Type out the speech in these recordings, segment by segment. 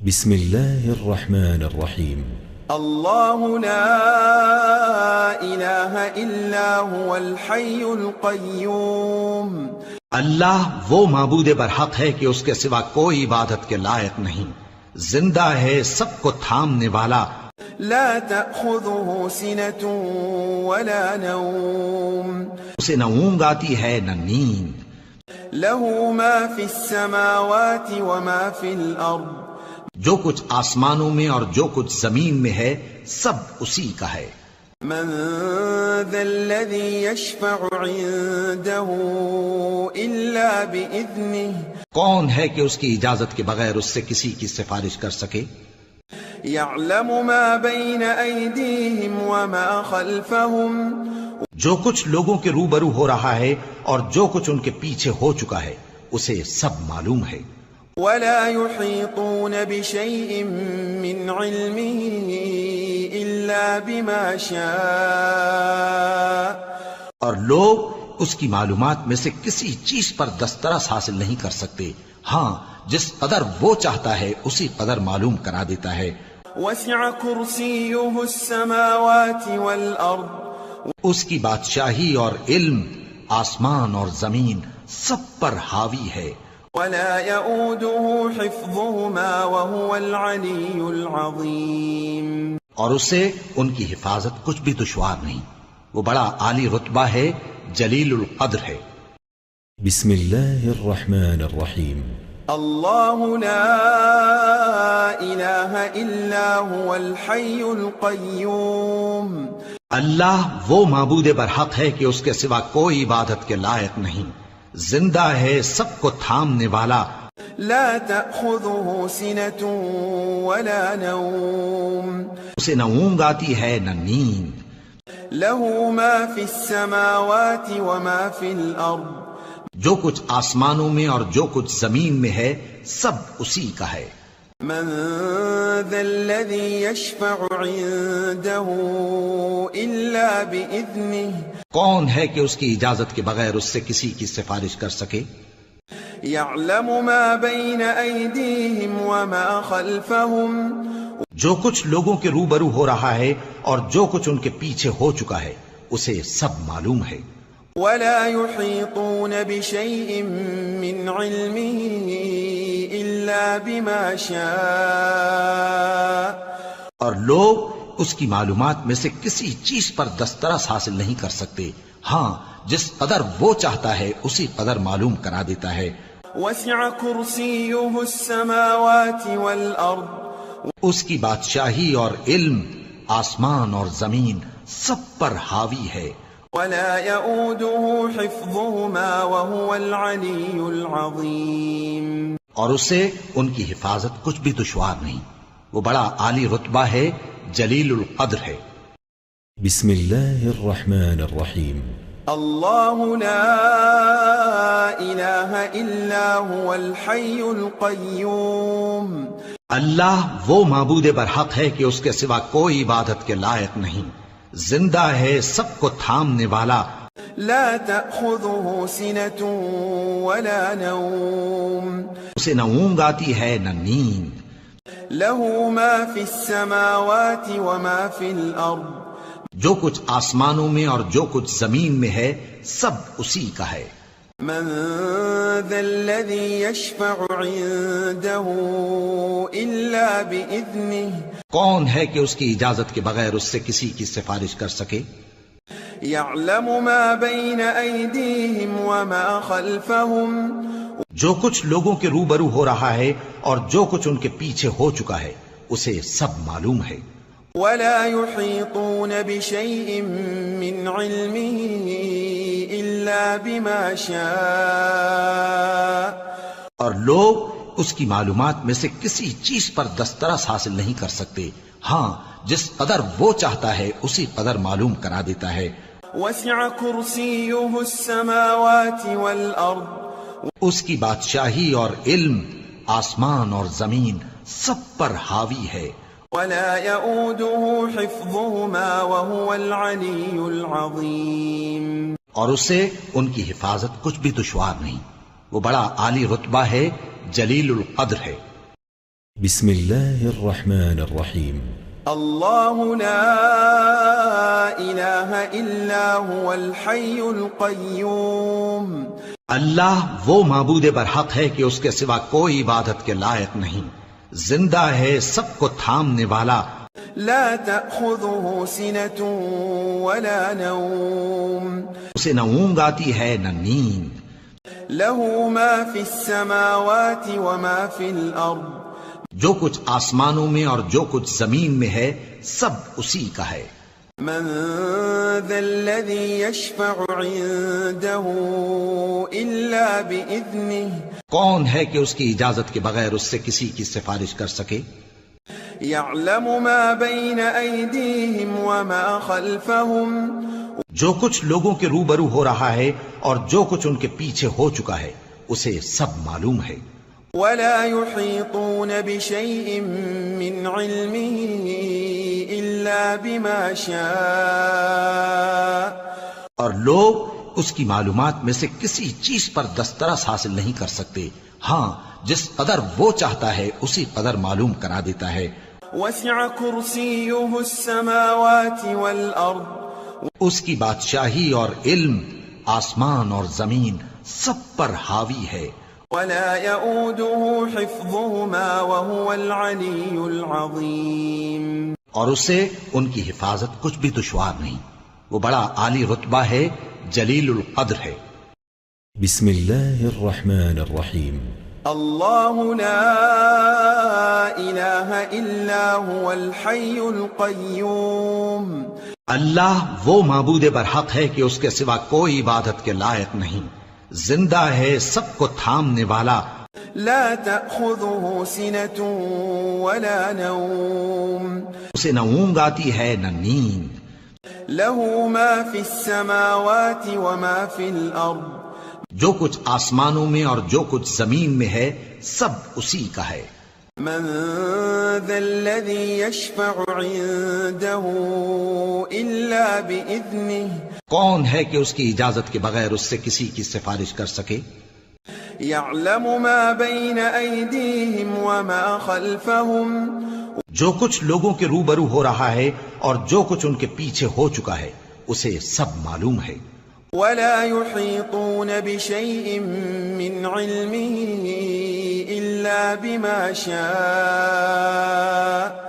بسم الله الرحمن الرحيم. الله لا إله إلا هو الحي القيوم. اللہ وہ معبود برحق ہے کہ اس کے سوا کوئی عبادت کے لائق نہیں، زندہ ہے، سب کو تھامنے والا، لا تأخذه سنة ولا نوم. اسے نہ اونگ آتی ہے نہ نیند، له ما في السماوات وما في الأرض. جو کچھ آسمانوں میں اور جو کچھ زمین میں ہے سب اسی کا ہے۔ من ذا الذي يشفع عنده إلا بإذنه. کون ہے کہ اس کی اجازت کے بغیر اس سے کسی کی سفارش کر سکے؟ يعلم ما بين أيديهم وما خلفهم. جو کچھ لوگوں کے روبرو ہو رہا ہے اور جو کچھ ان کے پیچھے ہو چکا ہے اسے سب معلوم ہے۔ ولا يحيطون بشيء من علمه إلا بما شاء. اور لوگ اس کی معلومات میں سے کسی چیز پر دسترس حاصل نہیں کر سکتے، ہاں جس قدر وہ چاہتا ہے اسی قدر معلوم کرا دیتا ہے۔ وسع كرسيه السماوات والأرض. اس کی بادشاہی اور علم آسمان اور زمین سب پر حاوی ہے۔ ولا يؤوده حفظهما وهو العلي العظيم. اور اسے ان کی حفاظت کچھ بھی دشوار نہیں، وہ بڑا عالی رتبہ ہے، جلیل القدر ہے۔ بسم الله الرحمن الرحيم. الله لا إله إلا هو الحي القيوم. اللہ وہ معبود برحق ہے کہ اس کے سوا کوئی عبادت کے لائق نہیں، زندہ ہے، سب کو تھامنے والا، لا تأخذه سنة ولا نوم. اسے نہ اونگ آتی ہے نہ نیند، له ما في السماوات وما في الأرض. جو کچھ آسمانوں میں اور جو کچھ زمین میں ہے سب اسی کا ہے۔ من ذا الذي يشفع عنده إلا بإذنه. کون ہے کہ اس کی اجازت کے بغیر اس سے کسی کی سفارش کر سکے؟ يعلم ما بين أيديهم وما خلفهم. جو کچھ لوگوں کے روبرو ہو رہا ہے اور جو کچھ ان کے پیچھے ہو چکا ہے اسے سب معلوم ہے۔ ولا يحيطون بشيء من علمه إلا بما شاء. اور لوگ اس کی معلومات میں سے کسی چیز پر دسترس حاصل نہیں کر سکتے، ہاں جس قدر وہ چاہتا ہے اسی قدر معلوم کرا دیتا ہے۔ وسع كرسيه السماوات والأرض. اس کی بادشاہی اور علم آسمان اور زمین سب پر حاوی ہے۔ ولا يؤوده حفظهما وهو العلي العظيم. اور اسے ان کی حفاظت کچھ بھی دشوار نہیں، وہ بڑا عالی رتبہ ہے، جلیل القدر ہے۔ بسم الله الرحمن الرحيم. الله لا إله إلا هو الحي القيوم. اللہ وہ معبود برحق ہے کہ اس کے سوا کوئی عبادت کے لائق نہیں، زندہ ہے، سب کو تھامنے والا، لا تأخذه سنة ولا نوم. اسے نہ اونگ آتی ہے نہ نیند، له ما في السماوات وما في الأرض. جو کچھ آسمانوں میں اور جو کچھ زمین میں ہے سب اسی کا ہے۔ من ذا الذي يشفع عنده إلا بإذنه. کون ہے کہ اس کی اجازت کے بغیر اس سے کسی کی سفارش کر سکے؟ يعلم ما بين أيديهم وما خلفهم. جو کچھ لوگوں کے روبرو ہو رہا ہے اور جو کچھ ان کے پیچھے ہو چکا ہے اسے سب معلوم ہے۔ ولا يحيطون بشيء من علمه إلا بما شاء. اور لوگ اس کی معلومات میں سے کسی چیز پر دسترس حاصل نہیں کر سکتے، ہاں جس قدر وہ چاہتا ہے اسی قدر معلوم کرا دیتا ہے۔ وسع كرسيه السماوات والأرض. اس کی بادشاہی اور علم آسمان اور زمین سب پر حاوی ہے۔ ولا يؤوده حفظهما وهو العلي العظيم. اور اسے ان کی حفاظت کچھ بھی دشوار نہیں، وہ بڑا عالی رتبہ ہے، جلیل القدر ہے۔ بسم الله الرحمن الرحيم. الله لا إله إلا هو الحي القيوم. اللہ وہ معبود برحق ہے کہ اس کے سوا کوئی عبادت کے لائق نہیں، زندہ ہے، سب کو تھامنے والا، لا تأخذه سنة ولا نوم. اسے نہ اونگ آتی ہے نہ نیند، له ما في السماوات وما في الأرض. جو کچھ آسمانوں میں اور جو کچھ زمین میں ہے سب اسی کا ہے۔ من ذا الذي يشفع عنده إلا بإذنه. کون ہے کہ اس کی اجازت کے بغیر اس سے کسی کی سفارش کر سکے؟ يعلم ما بين أيديهم وما خلفهم. جو کچھ لوگوں کے روبرو ہو رہا ہے اور جو کچھ ان کے پیچھے ہو چکا ہے اسے سب معلوم ہے۔ ولا يحيطون بشيء من علمه إلا بما شاء. اور لوگ اس کی معلومات میں سے کسی چیز پر دسترس حاصل نہیں کر سکتے، ہاں جس قدر وہ چاہتا ہے اسی قدر معلوم کرا دیتا ہے۔ وسع كرسيه السماوات والأرض. اس کی بادشاہی اور علم آسمان اور زمین سب پر حاوی ہے۔ ولا يؤوده حفظهما وهو العلي العظيم. اور اسے ان کی حفاظت کچھ بھی دشوار نہیں، وہ بڑا عالی رتبہ ہے، جلیل القدر ہے۔ بسم الله الرحمن الرحيم. الله لا إله إلا هو الحي القيوم. اللہ وہ معبود برحق ہے کہ اس کے سوا کوئی عبادت کے لائق نہیں، زندہ ہے، سب کو تھامنے والا، لا تأخذه سنة ولا نوم. اسے نہ اونگ آتی ہے نہ نیند، له ما في السماوات وما في الأرض. جو کچھ آسمانوں میں اور جو کچھ زمین میں ہے سب اسی کا ہے۔ من ذا الذي يشفع عنده إلا بإذنه. کون ہے کہ اس کی اجازت کے بغیر اس سے کسی کی سفارش کر سکے؟ يعلم ما بين أيديهم وما خلفهم. جو کچھ لوگوں کے روبرو ہو رہا ہے اور جو کچھ ان کے پیچھے ہو چکا ہے اسے سب معلوم ہے۔ ولا يحيطون بشيء من علمه إلا بما شاء.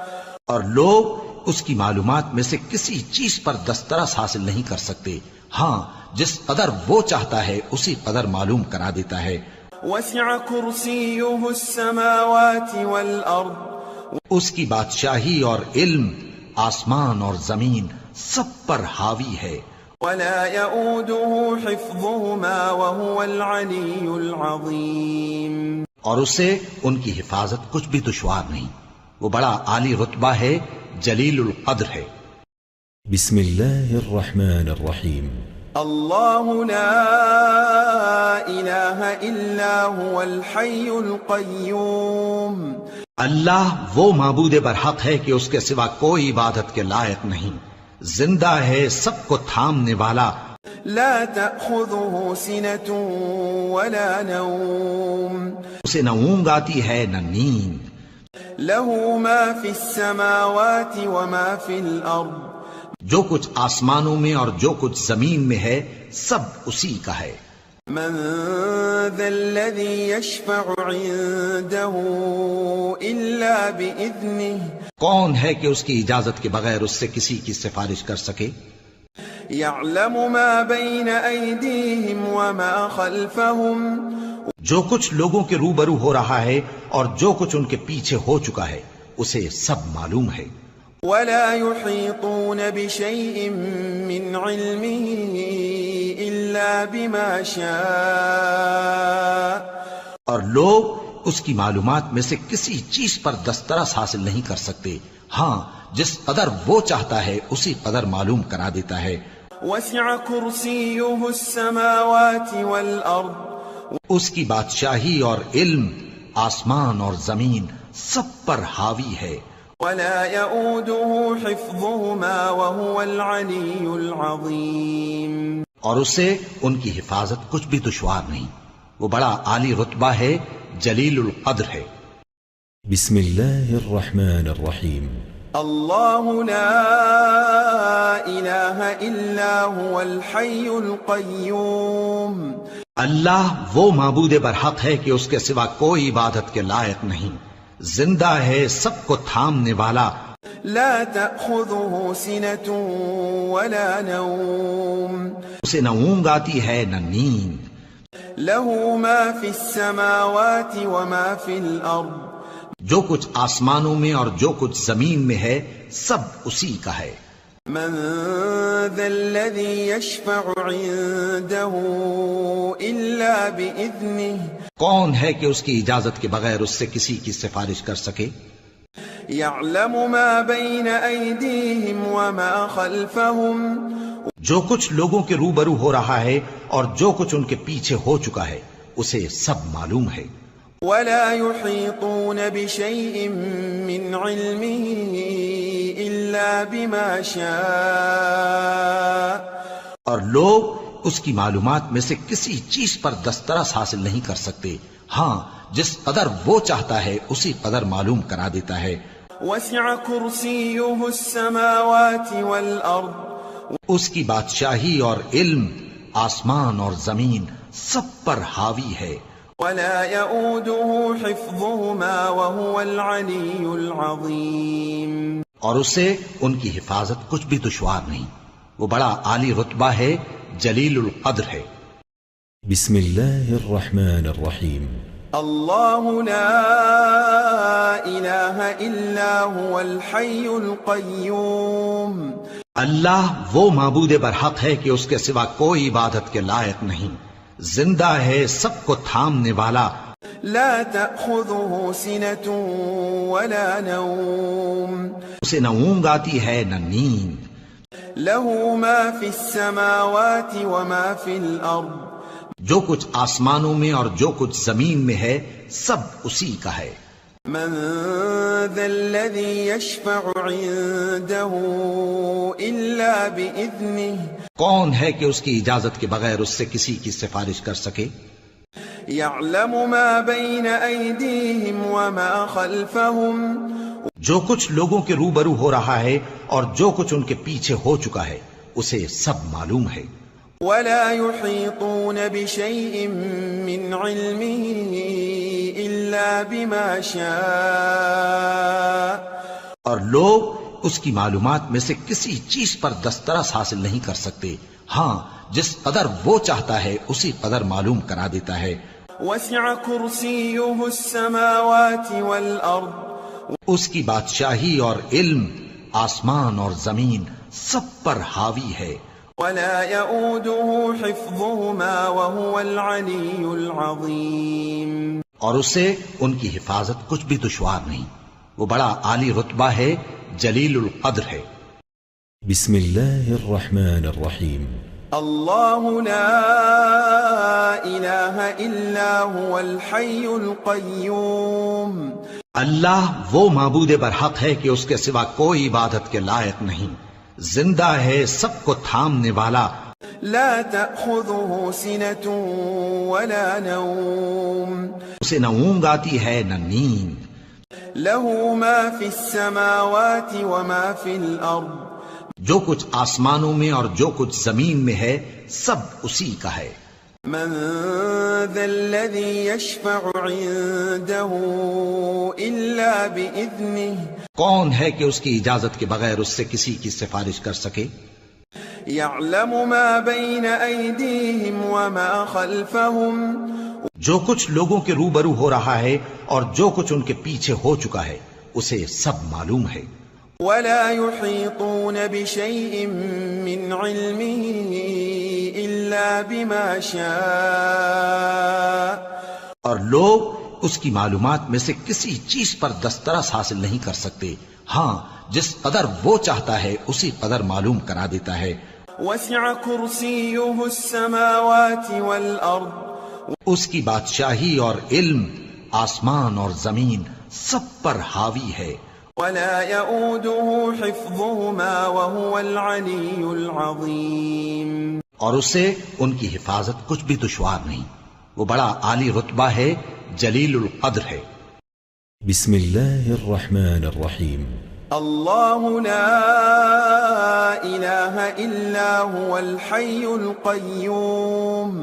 اور لوگ اس کی معلومات میں سے کسی چیز پر دسترس حاصل نہیں کر سکتے، ہاں جس قدر وہ چاہتا ہے اسی قدر معلوم کرا دیتا ہے۔ وسع كرسيه السماوات والأرض. اس کی بادشاہی اور علم آسمان اور زمین سب پر حاوی ہے۔ ولا يؤوده حفظهما وهو العلي العظيم. اور اسے ان کی حفاظت کچھ بھی دشوار نہیں، وہ بڑا عالی رتبہ ہے، جلیل القدر ہے۔ بسم الله الرحمن الرحيم. الله لا إله إلا هو الحي القيوم. اللہ وہ معبود برحق ہے کہ اس کے سوا کوئی عبادت کے لائق نہیں، زندہ ہے، سب کو تھامنے والا، لا تأخذه سنة ولا نوم. اسے نہ اونگ آتی ہے نہ نیند، له ما في السماوات وما في الأرض. جو کچھ آسمانوں میں اور جو کچھ زمین میں ہے سب اسی کا ہے۔ من ذا الذي يشفع عنده إلا بإذنه. کون ہے کہ اس کی اجازت کے بغیر اس سے کسی کی سفارش کر سکے؟ يعلم ما بين أيديهم وما خلفهم. جو کچھ لوگوں کے روبرو ہو رہا ہے اور جو کچھ ان کے پیچھے ہو چکا ہے اسے سب معلوم ہے۔ ولا يحيطون بشيء من علمه إلا بما شاء. اور لوگ اس کی معلومات میں سے کسی چیز پر دسترس حاصل نہیں کر سکتے، ہاں جس قدر وہ چاہتا ہے اسی قدر معلوم کرا دیتا ہے۔ وسع كرسيه السماوات والأرض. اس کی بادشاہی اور علم آسمان اور زمین سب پر حاوی ہے۔ ولا يؤوده حفظهما وهو العلي العظيم. اور اسے ان کی حفاظت کچھ بھی دشوار نہیں، وہ بڑا عالی رتبہ ہے، جلیل القدر ہے۔ بسم الله الرحمن الرحيم. الله لا إله إلا هو الحي القيوم. اللہ وہ معبود برحق ہے کہ اس کے سوا کوئی عبادت کے لائق نہیں، زندہ ہے، سب کو تھامنے والا، لا تأخذه سنة ولا نوم. اسے نہ اونگ آتی ہے نہ نیند، له ما في السماوات وما في الأرض. جو کچھ آسمانوں میں اور جو کچھ زمین میں ہے سب اسی کا ہے۔ من ذا الذي يشفع عنده إلا بإذنه. کون ہے کہ اس کی اجازت کے بغیر اس سے کسی کی سفارش کر سکے؟ يعلم ما بين أيديهم وما خلفهم. جو کچھ لوگوں کے روبرو ہو رہا ہے اور جو کچھ ان کے پیچھے ہو چکا ہے اسے سب معلوم ہے۔ ولا يحيطون بشيء من علمه إلا بما شاء. اور لوگ اس کی معلومات میں سے کسی چیز پر دسترس حاصل نہیں کر سکتے، ہاں جس قدر وہ چاہتا ہے اسی قدر معلوم کرا دیتا ہے۔ وسع كرسيه السماوات والأرض. اس کی بادشاہی اور علم آسمان اور زمین سب پر حاوی ہے۔ ولا يؤوده حفظهما وهو العلي العظيم. اور اسے ان کی حفاظت کچھ بھی دشوار نہیں، وہ بڑا عالی رتبہ ہے، جلیل القدر ہے۔ بسم الله الرحمن الرحيم. الله لا إله إلا هو الحي القيوم. اللہ وہ معبود برحق ہے کہ اس کے سوا کوئی عبادت کے لائق نہیں، زندہ ہے، سب کو تھامنے والا، لا تأخذه سنة ولا نوم. اسے نہ اونگ آتی ہے نہ نیند، له ما في السماوات وما في الأرض. جو کچھ آسمانوں میں اور جو کچھ زمین میں ہے سب اسی کا ہے۔ من ذا الذي يشفع عنده إلا بإذنه. کون ہے کہ اس کی اجازت کے بغیر اس سے کسی کی سفارش کر سکے؟ يعلم ما بين أيديهم وما خلفهم. جو کچھ لوگوں کے روبرو ہو رہا ہے اور جو کچھ ان کے پیچھے ہو چکا ہے اسے سب معلوم ہے۔ ولا يحيطون بشيء من علمه إلا بما شاء. اور لوگ اس کی معلومات میں سے کسی چیز پر دسترس حاصل نہیں کر سکتے، ہاں جس قدر وہ چاہتا ہے اسی قدر معلوم کرا دیتا ہے۔ وسع كرسيه السماوات والأرض. اس کی بادشاہی اور علم آسمان اور زمین سب پر حاوی ہے۔ ولا يؤوده حفظهما وهو العلي العظيم. اور اسے ان کی حفاظت کچھ بھی دشوار نہیں، وہ بڑا عالی رتبہ ہے، جلیل القدر ہے۔ بسم الله الرحمن الرحيم. الله لا إله إلا هو الحي القيوم. اللہ وہ معبود برحق ہے کہ اس کے سوا کوئی عبادت کے لائق نہیں، زندہ ہے، سب کو تھامنے والا، لا تأخذه سنة ولا نوم. اسے نہ اونگ آتی ہے نہ نیند، له ما في السماوات وما في الأرض. جو کچھ آسمانوں میں اور جو کچھ زمین میں ہے سب اسی کا ہے۔ من ذا الذي يشفع عنده إلا بإذنه. کون ہے کہ اس کی اجازت کے بغیر اس سے کسی کی سفارش کر سکے؟ يعلم ما بين أيديهم وما خلفهم. جو کچھ لوگوں کے روبرو ہو رہا ہے اور جو کچھ ان کے پیچھے ہو چکا ہے اسے سب معلوم ہے۔ ولا يحيطون بشيء من علمه إلا بما شاء. اور لوگ اس کی معلومات میں سے کسی چیز پر دسترس حاصل نہیں کر سکتے، ہاں جس قدر وہ چاہتا ہے اسی قدر معلوم کرا دیتا ہے۔ وسع كرسيه السماوات والأرض. اس کی بادشاہی اور علم آسمان اور زمین سب پر حاوی ہے۔ ولا يؤوده حفظهما وهو العلي العظيم. اور اسے ان کی حفاظت کچھ بھی دشوار نہیں، وہ بڑا عالی رتبہ ہے، جلیل القدر ہے۔ بسم الله الرحمن الرحيم الله لا إله إلا هو الحي القيوم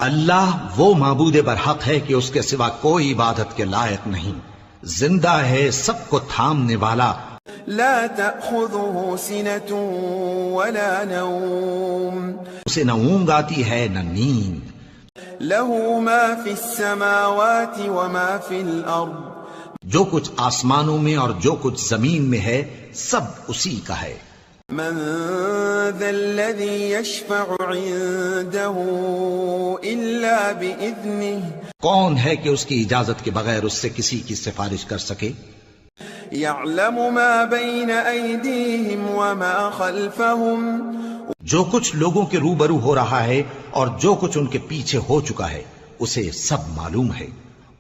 اللہ وہ معبود برحق ہے کہ اس کے سوا کوئی عبادت کے لائق نہیں، زندہ ہے، سب کو تھامنے والا، لا تأخذه سنة ولا نوم اسے نہ اونگ آتی ہے نہ نیند، له ما في السماوات وما في الأرض جو کچھ آسمانوں میں اور جو کچھ زمین میں ہے سب اسی کا ہے۔ من ذا الذي يشفع عنده إلا بإذنه کون ہے کہ اس کی اجازت کے بغیر اس سے کسی کی سفارش کر سکے؟ يعلم ما بين أيديهم وما خلفهم جو کچھ لوگوں کے روبرو ہو رہا ہے اور جو کچھ ان کے پیچھے ہو چکا ہے اسے سب معلوم ہے۔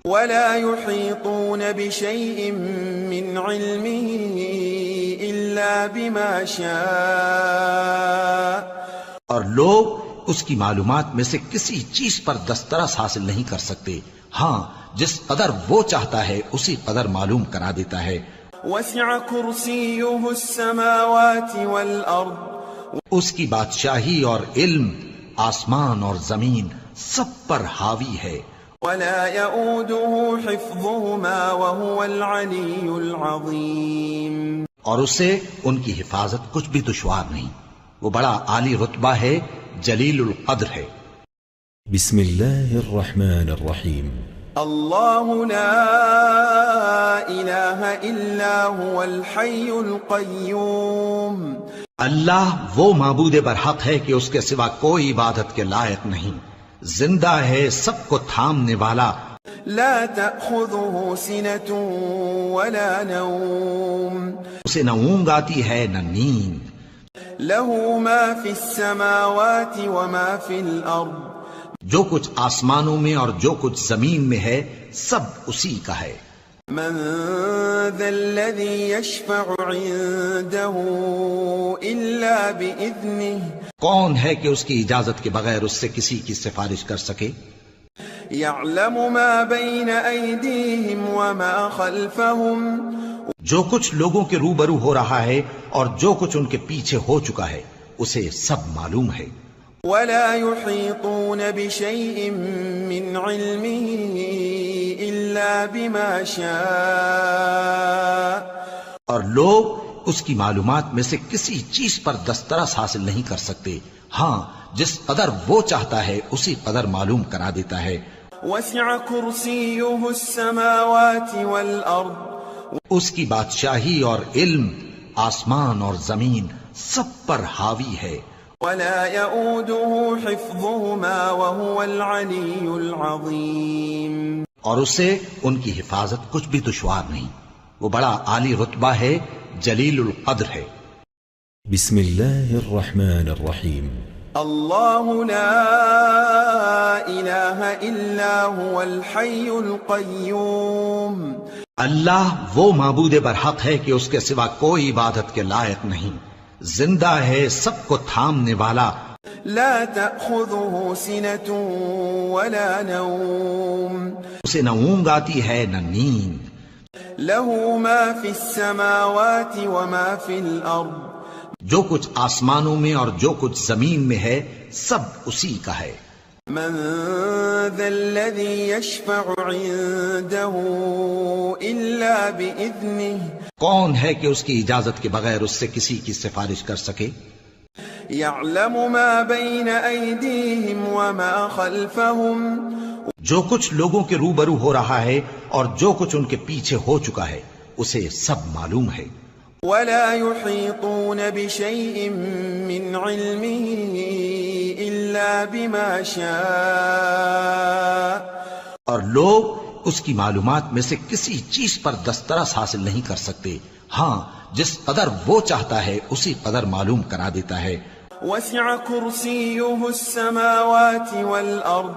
ولا يحيطون بشيء من علمه إلا بما شاء اور لوگ اس کی معلومات میں سے کسی چیز پر دسترس حاصل نہیں کر سکتے، ہاں جس قدر وہ چاہتا ہے اسی قدر معلوم کرا دیتا ہے۔ وسع كرسيه السماوات والأرض اس کی بادشاہی اور علم آسمان اور زمین سب پر حاوی ہے۔ ولا يؤوده حفظهما وهو العلي العظيم اور اسے ان کی حفاظت کچھ بھی دشوار نہیں، وہ بڑا عالی رتبہ ہے، جلیل القدر ہے۔ بسم الله الرحمن الرحيم الله لا إله إلا هو الحي القيوم اللہ وہ معبود برحق ہے کہ اس کے سوا کوئی عبادت کے لائق نہیں، زندہ ہے، سب کو تھامنے والا، لا تأخذه سنة ولا نوم اسے نہ اونگ آتی ہے نہ نیند، له ما في السماوات وما في الأرض جو کچھ آسمانوں میں اور جو کچھ زمین میں ہے سب اسی کا ہے۔ من ذا الذي يشفع عنده إلا بإذنه کون ہے کہ اس کی اجازت کے بغیر اس سے کسی کی سفارش کر سکے؟ يعلم ما بين أيديهم وما خلفهم جو کچھ لوگوں کے روبرو ہو رہا ہے اور جو کچھ ان کے پیچھے ہو چکا ہے اسے سب معلوم ہے۔ ولا يحيطون بشيء من علمه إلا بما شاء اور لوگ اس کی معلومات میں سے کسی چیز پر دسترس حاصل نہیں کر سکتے، ہاں جس قدر وہ چاہتا ہے اسی قدر معلوم کرا دیتا ہے۔ وسع كرسيه السماوات والأرض اس کی بادشاہی اور علم آسمان اور زمین سب پر حاوی ہے۔ ولا يؤوده حفظهما وهو العلي العظيم اور اسے ان کی حفاظت کچھ بھی دشوار نہیں، وہ بڑا عالی رتبہ ہے، جلیل القدر ہے۔ بسم الله الرحمن الرحيم الله لا إله إلا هو الحي القيوم اللہ وہ معبود برحق ہے کہ اس کے سوا کوئی عبادت کے لائق نہیں، زندہ ہے، سب کو تھامنے والا، لا تأخذه سنة ولا نوم اسے نہ اونگ آتی ہے نہ نیند، له ما في السماوات وما في الأرض جو کچھ آسمانوں میں اور جو کچھ زمین میں ہے سب اسی کا ہے۔ من ذا الذي يشفع عنده إلا بإذنه کون ہے کہ اس کی اجازت کے بغیر اس سے کسی کی سفارش کر سکے؟ يعلم ما بين أيديهم وما خلفهم جو کچھ لوگوں کے روبرو ہو رہا ہے اور جو کچھ ان کے پیچھے ہو چکا ہے اسے سب معلوم ہے۔ ولا يحيطون بشيء من علمه إلا بما شاء اور لوگ اس کی معلومات میں سے کسی چیز پر دسترس حاصل نہیں کر سکتے، ہاں جس قدر وہ چاہتا ہے اسی قدر معلوم کرا دیتا ہے۔ وسع كرسيه السماوات والأرض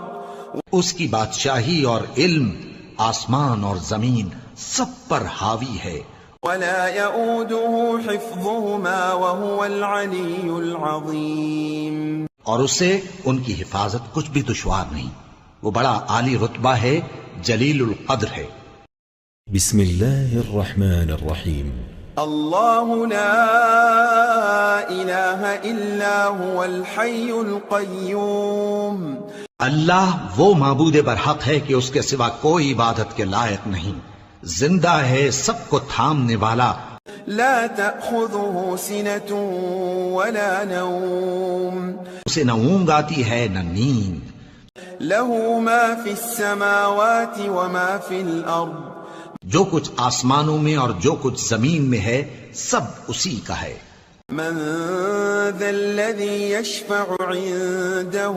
اس کی بادشاہی اور علم آسمان اور زمین سب پر حاوی ہے۔ ولا يؤوده حفظهما وهو العلي العظيم اور اسے ان کی حفاظت کچھ بھی دشوار نہیں، وہ بڑا عالی رتبہ ہے، جلیل القدر ہے۔ بسم الله الرحمن الرحيم الله لا إله إلا هو الحي القيوم اللہ وہ معبود برحق ہے کہ اس کے سوا کوئی عبادت کے لائق نہیں، زندہ ہے، سب کو تھامنے والا، لا تأخذه سنة ولا نوم اسے نہ اونگ آتی ہے نہ نیند، له ما في السماوات وما في الأرض جو کچھ آسمانوں میں اور جو کچھ زمین میں ہے سب اسی کا ہے۔ من ذا الذي يشفع عنده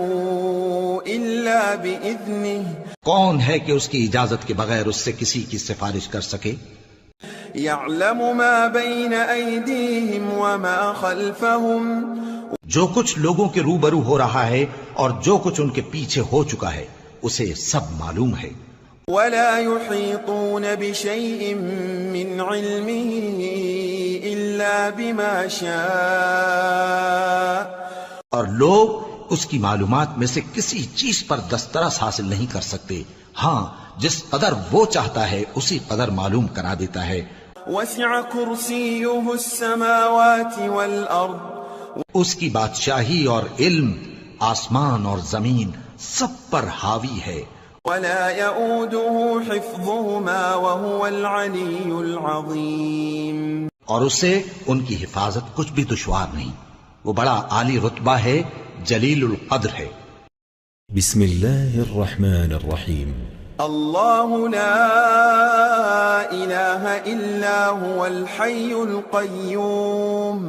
إلا بإذنه کون ہے کہ اس کی اجازت کے بغیر اس سے کسی کی سفارش کر سکے؟ يعلم ما بين أيديهم وما خلفهم جو کچھ لوگوں کے روبرو ہو رہا ہے اور جو کچھ ان کے پیچھے ہو چکا ہے اسے سب معلوم ہے۔ ولا يحيطون بشيء من علمه إلا بما شاء اور لوگ اس کی معلومات میں سے کسی چیز پر دسترس حاصل نہیں کر سکتے، ہاں جس قدر وہ چاہتا ہے اسی قدر معلوم کرا دیتا ہے۔ وسع كرسيه السماوات والأرض اس کی بادشاہی اور علم آسمان اور زمین سب پر حاوی ہے، ولا يؤوده حفظهما وهو العلي العظيم اور اسے ان کی حفاظت کچھ بھی دشوار نہیں، وہ بڑا عالی رتبہ ہے، جلیل القدر ہے۔ بسم الله الرحمن الرحيم الله لا إله إلا هو الحي القيوم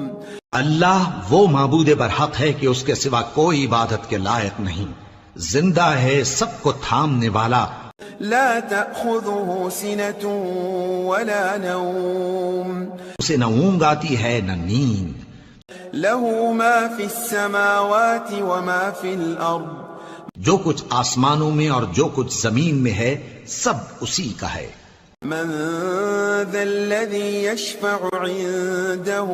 اللہ وہ معبود برحق ہے کہ اس کے سوا کوئی عبادت کے لائق نہیں، زندہ ہے، سب کو تھامنے والا، لا تأخذه سنة ولا نوم اسے نہ اونگ آتی ہے نہ نیند، له ما في السماوات وما في الأرض جو کچھ آسمانوں میں اور جو کچھ زمین میں ہے سب اسی کا ہے۔ من ذا الذي يشفع عنده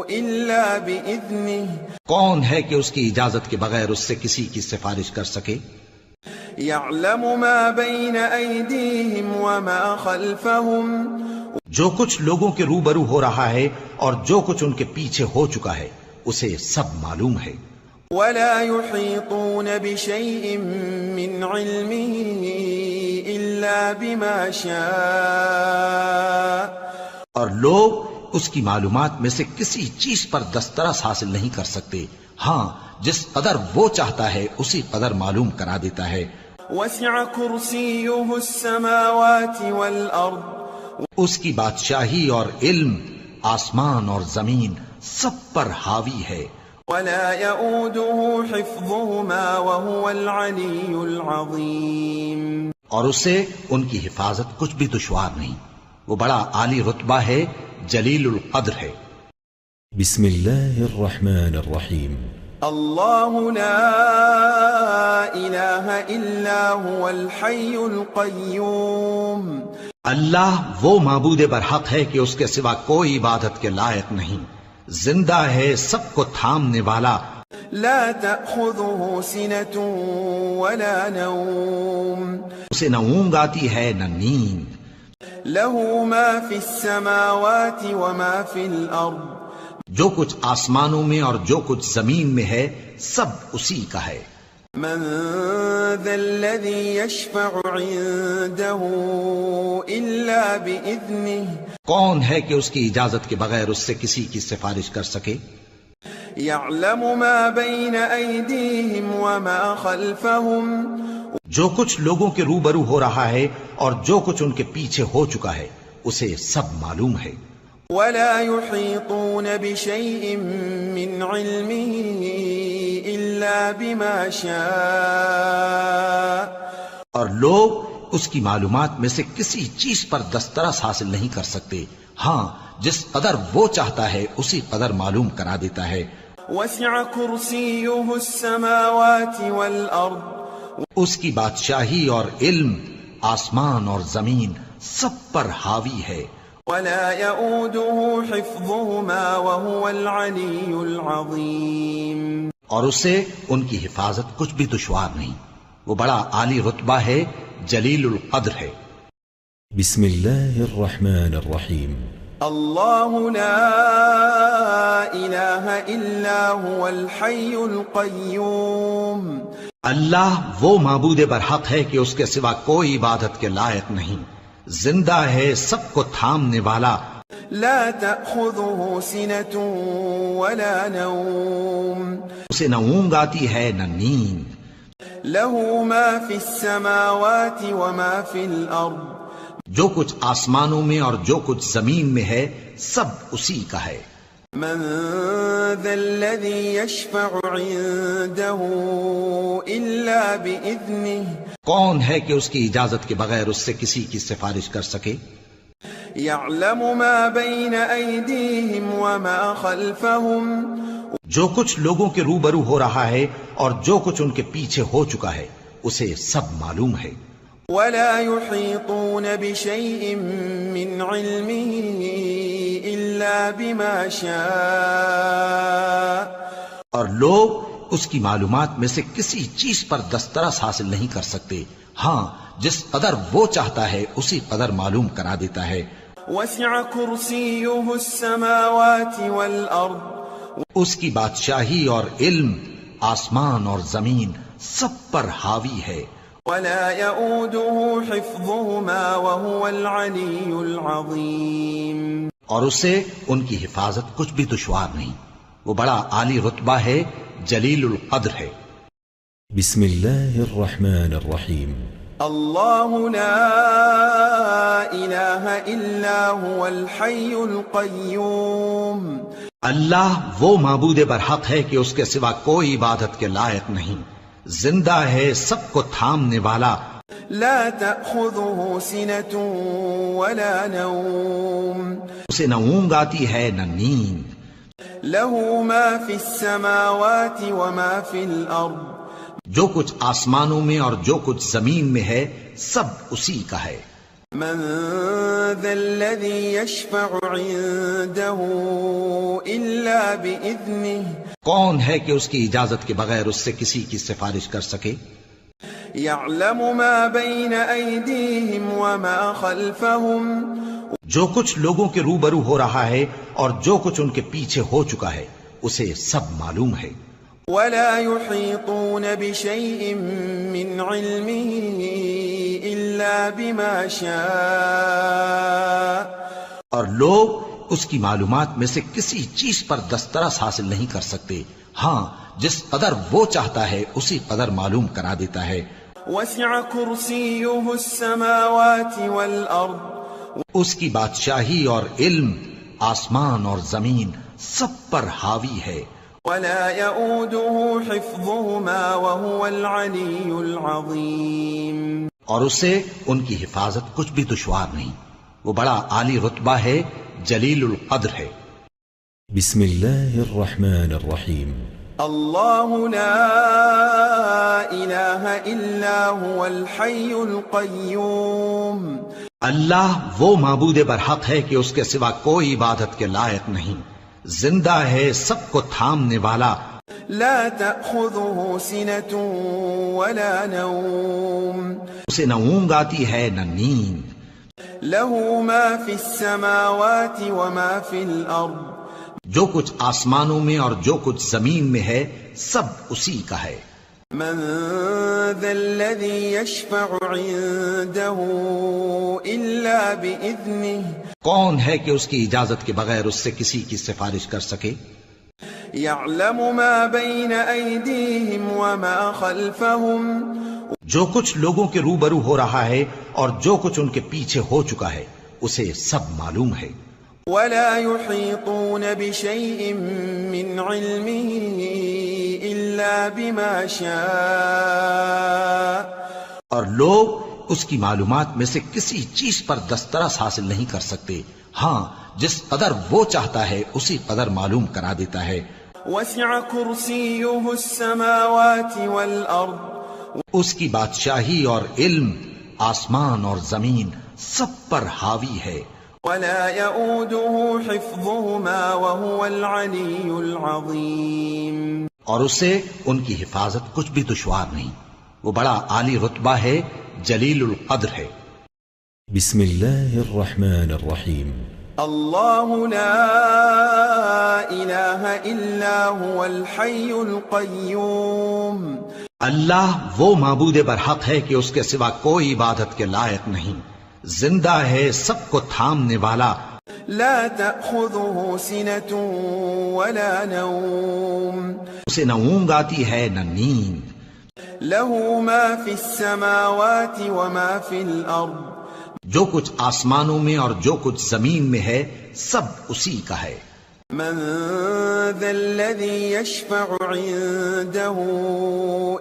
إلا بإذنه کون ہے کہ اس کی اجازت کے بغیر اس سے کسی کی سفارش کر سکے؟ يعلم ما بين أيديهم وما خلفهم جو کچھ لوگوں کے روبرو ہو رہا ہے اور جو کچھ ان کے پیچھے ہو چکا ہے اسے سب معلوم ہے۔ ولا يحيطون بشيء من علمه إلا بما شاء اور لوگ اس کی معلومات میں سے کسی چیز پر دسترس حاصل نہیں کر سکتے، ہاں جس قدر وہ چاہتا ہے اسی قدر معلوم کرا دیتا ہے۔ وسع كرسيه السماوات والأرض اس کی بادشاہی اور علم آسمان اور زمین سب پر حاوی ہے، ولا يؤوده حفظهما وهو العلي العظيم اور اسے ان کی حفاظت کچھ بھی دشوار نہیں، وہ بڑا عالی رتبہ ہے، جلیل القدر ہے۔ بسم الله الرحمن الرحيم الله لا إله إلا هو الحي القيوم اللہ وہ معبود برحق ہے کہ اس کے سوا کوئی عبادت کے لائق نہیں، زندہ ہے، سب کو تھامنے والا، لا تأخذه سنة ولا نوم اسے نہ اونگ آتی ہے نہ نیند، له ما في السماوات وما في الأرض جو کچھ آسمانوں میں اور جو کچھ زمین میں ہے سب اسی کا ہے۔ من ذا الذي يشفع عنده إلا بإذنه کون ہے کہ اس کی اجازت کے بغیر اس سے کسی کی سفارش کر سکے؟ يعلم ما بين أيديهم وما خلفهم جو کچھ لوگوں کے روبرو ہو رہا ہے اور جو کچھ ان کے پیچھے ہو چکا ہے اسے سب معلوم ہے۔ ولا يحيطون بشيء من علمه إلا بما شاء اور لوگ اس کی معلومات میں سے کسی چیز پر دسترس حاصل نہیں کر سکتے، ہاں جس قدر وہ چاہتا ہے اسی قدر معلوم کرا دیتا ہے۔ وسع كرسيه السماوات والأرض اس کی بادشاہی اور علم آسمان اور زمین سب پر حاوی ہے، ولا يؤوده حفظهما وهو العلي العظيم اور اسے ان کی حفاظت کچھ بھی دشوار نہیں، وہ بڑا عالی رتبہ ہے، جلیل القدر ہے۔ بسم الله الرحمن الرحيم. الله لا إله إلا هو الحي القيوم. اللہ وہ معبود برحق ہے کہ اس کے سوا کوئی عبادت کے لائق نہیں، زندہ ہے، سب کو تھامنے والا، لا تأخذه سنة ولا نوم. اسے نہ اونگ آتی ہے نہ نیند، له ما في السماوات وما في الأرض. جو کچھ آسمانوں میں اور جو کچھ زمین میں ہے سب اسی کا ہے۔ من ذا الذي يشفع عنده إلا بإذنه. کون ہے کہ اس کی اجازت کے بغیر اس سے کسی کی سفارش کر سکے؟ يعلم ما بين أيديهم وما خلفهم. جو کچھ لوگوں کے روبرو ہو رہا ہے اور جو کچھ ان کے پیچھے ہو چکا ہے اسے سب معلوم ہے۔ ولا يحيطون بشيء من علمه إلا بما شاء. اور لوگ اس کی معلومات میں سے کسی چیز پر دسترس حاصل نہیں کر سکتے، ہاں جس قدر وہ چاہتا ہے اسی قدر معلوم کرا دیتا ہے۔ وسع كرسيه السماوات والأرض. اس کی بادشاہی اور علم آسمان اور زمین سب پر حاوی ہے۔ ولا يؤوده حفظهما وهو العلي العظيم. اور اسے ان کی حفاظت کچھ بھی دشوار نہیں، وہ بڑا عالی رتبہ ہے، جلیل القدر ہے۔ بسم الله الرحمن الرحيم. الله لا إله إلا هو الحي القيوم. اللہ وہ معبود برحق ہے کہ اس کے سوا کوئی عبادت کے لائق نہیں، زندہ ہے، سب کو تھامنے والا، لا تأخذه سنة ولا نوم. اسے نہ اونگ آتی ہے نہ نیند، له ما في السماوات وما في الأرض. جو کچھ آسمانوں میں اور جو کچھ زمین میں ہے سب اسی کا ہے۔ من ذا الذي يشفع عنده إلا بإذنه. کون ہے کہ اس کی اجازت کے بغیر اس سے کسی کی سفارش کر سکے؟ يعلم ما بين أيديهم وما خلفهم. جو کچھ لوگوں کے روبرو ہو رہا ہے اور جو کچھ ان کے پیچھے ہو چکا ہے اسے سب معلوم ہے۔ ولا يحيطون بشيء من علمه إلا بما شاء. اور لوگ اس کی معلومات میں سے کسی چیز پر دسترس حاصل نہیں کر سکتے، ہاں جس قدر وہ چاہتا ہے اسی قدر معلوم کرا دیتا ہے۔ وسع كرسيه السماوات والأرض. اس کی بادشاہی اور علم آسمان اور زمین سب پر حاوی ہے۔ ولا يؤوده حفظهما وهو العلي العظيم. اور اسے ان کی حفاظت کچھ بھی دشوار نہیں، وہ بڑا عالی رتبہ ہے، جلیل القدر ہے۔ بسم الله الرحمن الرحيم. الله لا إله إلا هو الحي القيوم. اللہ وہ معبود برحق ہے کہ اس کے سوا کوئی عبادت کے لائق نہیں، زندہ ہے، سب کو تھامنے والا، لا تأخذه سنة ولا نوم. اسے نہ اونگ آتی ہے نہ نیند، له ما في السماوات وما في الأرض. جو کچھ آسمانوں میں اور جو کچھ زمین میں ہے سب اسی کا ہے۔ من ذا الذي يشفع عنده إلا بإذنه. کون ہے کہ اس کی اجازت کے بغیر اس سے کسی کی سفارش کر سکے؟ يعلم ما بين أيديهم وما خلفهم. جو کچھ لوگوں کے روبرو ہو رہا ہے اور جو کچھ ان کے پیچھے ہو چکا ہے اسے سب معلوم ہے۔ ولا يحيطون بشيء من علمه إلا بما شاء. اور لوگ اس کی معلومات میں سے کسی چیز پر دسترس حاصل نہیں کر سکتے، ہاں جس قدر وہ چاہتا ہے اسی قدر معلوم کرا دیتا ہے۔ وسع كرسيه السماوات والأرض. اس کی بادشاہی اور علم آسمان اور زمین سب پر حاوی ہے۔ ولا يؤوده حفظهما وهو العلي العظيم. اور اسے ان کی حفاظت کچھ بھی دشوار نہیں، وہ بڑا عالی رتبہ ہے، جلیل القدر ہے۔ بسم الله الرحمن الرحيم. الله لا إله إلا هو الحي القيوم. اللہ وہ معبود برحق ہے کہ اس کے سوا کوئی عبادت کے لائق نہیں، زندہ ہے، سب کو تھامنے والا، لا تأخذه سنة ولا نوم. اسے نہ اونگ آتی ہے نہ نیند، له ما في السماوات وما في الأرض. جو کچھ آسمانوں میں اور جو کچھ زمین میں ہے سب اسی کا ہے۔ من ذا الذي يشفع عنده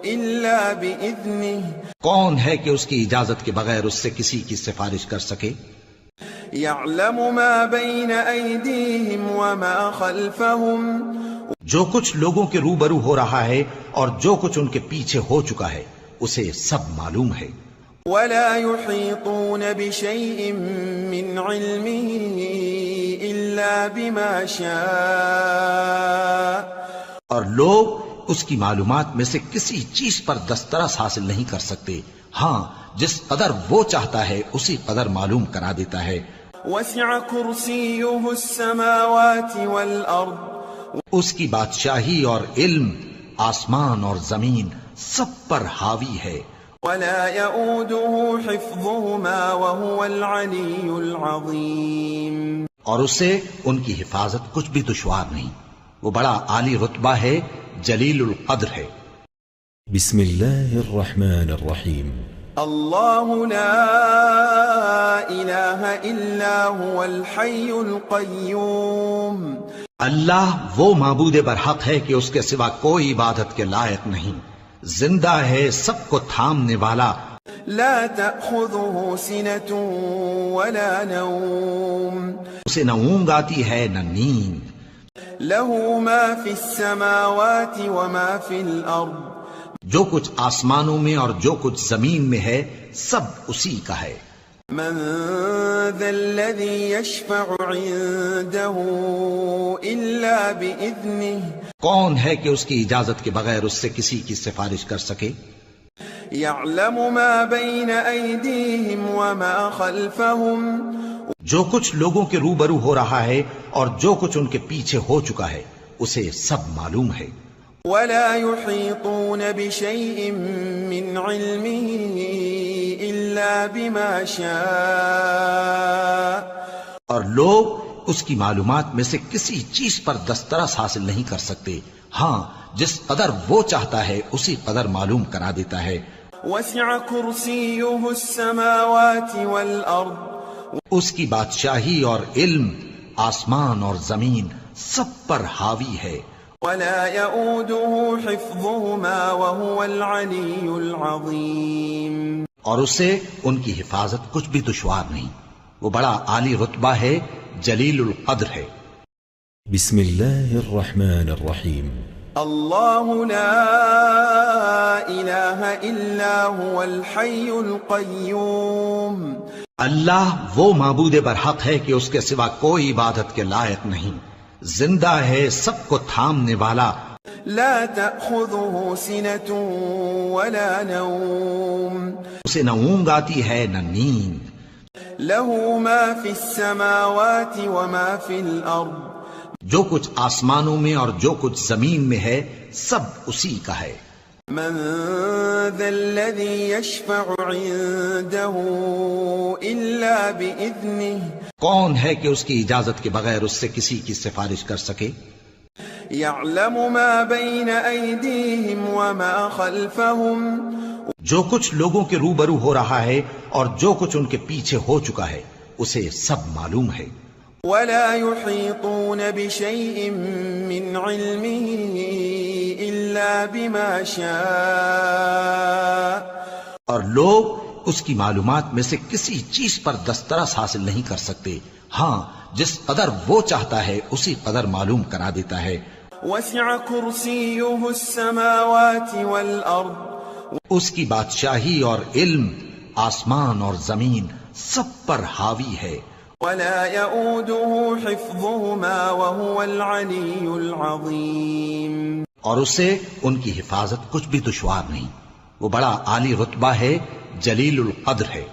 إلا بإذنه. کون ہے کہ اس کی اجازت کے بغیر اس سے کسی کی سفارش کر سکے؟ يعلم ما بين أيديهم وما خلفهم. جو کچھ لوگوں کے روبرو ہو رہا ہے اور جو کچھ ان کے پیچھے ہو چکا ہے اسے سب معلوم ہے۔ ولا يحيطون بشيء من علمه إلا بما شاء. اور لوگ اس کی معلومات میں سے کسی چیز پر دسترس حاصل نہیں کر سکتے، ہاں جس قدر وہ چاہتا ہے اسی قدر معلوم کرا دیتا ہے۔ وسع كرسيه السماوات والأرض. اس کی بادشاہی اور علم آسمان اور زمین سب پر حاوی ہے۔ ولا يؤوده حفظهما وهو العلي العظيم. اور اسے ان کی حفاظت کچھ بھی دشوار نہیں، وہ بڑا عالی رتبہ ہے، جلیل القدر ہے۔ بسم الله الرحمن الرحيم. الله لا إله إلا هو الحي القيوم. اللہ وہ معبود برحق ہے کہ اس کے سوا کوئی عبادت کے لائق نہیں، زندہ ہے، سب کو تھامنے والا، لا تأخذه سنة ولا نوم. اسے نہ اونگ آتی ہے نہ نیند، له ما في السماوات وما في الأرض. جو کچھ آسمانوں میں اور جو کچھ زمین میں ہے سب اسی کا ہے۔ من ذا الذي يشفع عنده إلا بإذنه. کون ہے کہ اس کی اجازت کے بغیر اس سے کسی کی سفارش کر سکے؟ يعلم ما بين أيديهم وما خلفهم. جو کچھ لوگوں کے روبرو ہو رہا ہے اور جو کچھ ان کے پیچھے ہو چکا ہے اسے سب معلوم ہے۔ ولا يحيطون بشيء من علمه إلا بما شاء. اور لوگ اس کی معلومات میں سے کسی چیز پر دسترس حاصل نہیں کر سکتے، ہاں جس قدر وہ چاہتا ہے اسی قدر معلوم کرا دیتا ہے۔ وسع كرسيه السماوات والأرض. اس کی بادشاہی اور علم آسمان اور زمین سب پر حاوی ہے۔ ولا يؤوده حفظهما وهو العلي العظيم. اور اسے ان کی حفاظت کچھ بھی دشوار نہیں، وہ بڑا عالی رتبہ ہے، جلیل القدر ہے۔ بسم الله الرحمن الرحيم. الله لا إله إلا هو الحي القيوم. اللہ وہ معبود برحق ہے کہ اس کے سوا کوئی عبادت کے لائق نہیں، زندہ ہے، سب کو تھامنے والا، لا تأخذه سنة ولا نوم. اسے نہ اونگ آتی ہے نہ نیند، له ما في السماوات وما في الأرض. جو کچھ آسمانوں میں اور جو کچھ زمین میں ہے سب اسی کا ہے۔ من ذا الذي يشفع عنده إلا بإذنه. کون ہے کہ اس کی اجازت کے بغیر اس سے کسی کی سفارش کر سکے؟ يعلم ما بين أيديهم وما خلفهم. جو کچھ لوگوں کے روبرو ہو رہا ہے اور جو کچھ ان کے پیچھے ہو چکا ہے اسے سب معلوم ہے۔ ولا يحيطون بشيء من علمه إلا بما شاء. اور لوگ اس کی معلومات میں سے کسی چیز پر دسترس حاصل نہیں کر سکتے، ہاں جس قدر وہ چاہتا ہے اسی قدر معلوم کرا دیتا ہے۔ وسع كرسيه السماوات والأرض. اس کی بادشاہی اور علم آسمان اور زمین سب پر حاوی ہے۔ ولا يؤوده حفظهما وهو العلي العظيم. اور اسے ان کی حفاظت کچھ بھی دشوار نہیں، وہ بڑا عالی رتبہ ہے، جلیل القدر ہے۔